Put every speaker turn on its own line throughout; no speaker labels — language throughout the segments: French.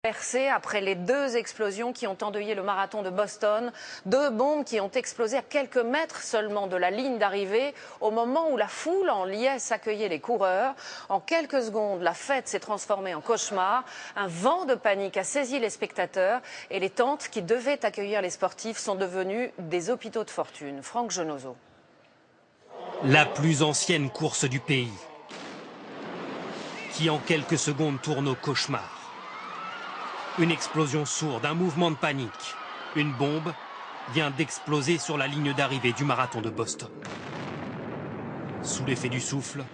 percée après les 2 explosions qui ont endeuillé le marathon de Boston. 2 bombes qui ont explosé à quelques mètres seulement de la ligne d'arrivée au moment où la foule en liesse accueillait les coureurs. En quelques secondes, la fête s'est transformée en cauchemar. Un vent de panique a saisi les spectateurs et les tentes qui devaient accueillir les sportifs sont devenues des hôpitaux de fortune. Franck Genozo.
La plus ancienne course du pays, qui en quelques secondes tourne au cauchemar. Une explosion sourde, un mouvement de panique. Une bombe vient d'exploser sur la ligne d'arrivée du marathon de Boston. Sous l'effet du souffle,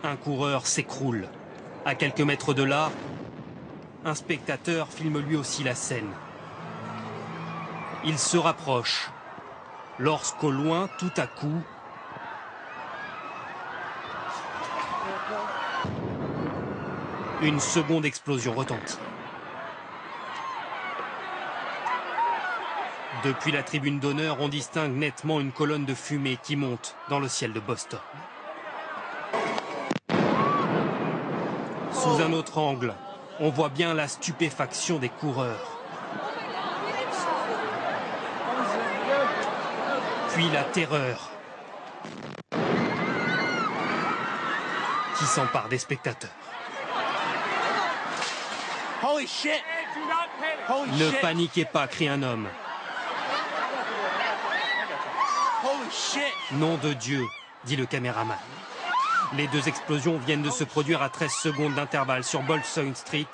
un coureur s'écroule. À quelques mètres de là, un spectateur filme lui aussi la scène. Il se rapproche, lorsqu'au loin, tout à coup, une seconde explosion retentit. Depuis la tribune d'honneur, on distingue nettement une colonne de fumée qui monte dans le ciel de Boston. Sous un autre angle, on voit bien la stupéfaction des coureurs. Puis la terreur qui s'empare des spectateurs. Ne paniquez pas, crie un homme. Nom de Dieu, dit le caméraman. Les 2 explosions viennent de se produire à 13 secondes d'intervalle sur Bolshoi Street,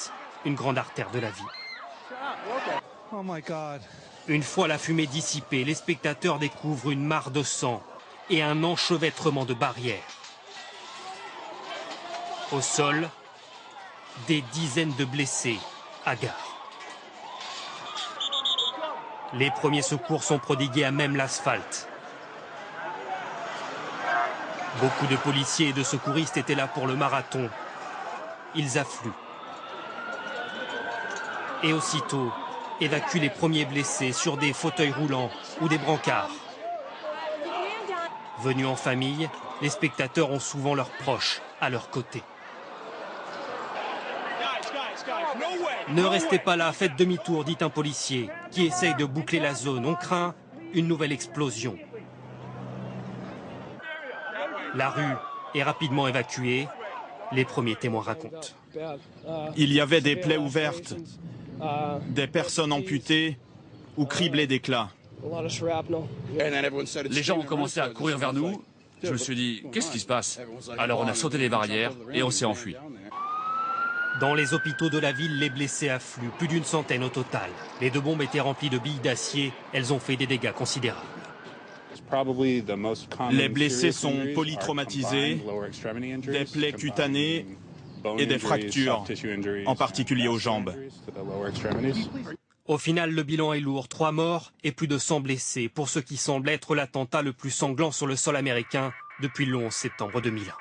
une grande artère de la ville. Une fois la fumée dissipée, les spectateurs découvrent une mare de sang et un enchevêtrement de barrières. Au sol, des dizaines de blessés hagards. Les premiers secours sont prodigués à même l'asphalte. Beaucoup de policiers et de secouristes étaient là pour le marathon. Ils affluent. Et aussitôt, évacuent les premiers blessés sur des fauteuils roulants ou des brancards. Venus en famille, les spectateurs ont souvent leurs proches à leur côté. Ne restez pas là, faites demi-tour, dit un policier qui essaye de boucler la zone. On craint une nouvelle explosion. La rue est rapidement évacuée. Les premiers témoins racontent.
Il y avait des plaies ouvertes, des personnes amputées ou criblées d'éclats.
Les gens ont commencé à courir vers nous. Je me suis dit, qu'est-ce qui se passe? Alors on a sauté les barrières et on s'est enfui.
Dans les hôpitaux de la ville, les blessés affluent, plus d'une centaine au total. Les 2 bombes étaient remplies de billes d'acier, elles ont fait des dégâts considérables.
Les blessés sont polytraumatisés, des plaies cutanées et des fractures, en particulier aux jambes.
Au final, le bilan est lourd, 3 morts et plus de 100 blessés, pour ce qui semble être l'attentat le plus sanglant sur le sol américain depuis le 11 septembre 2001.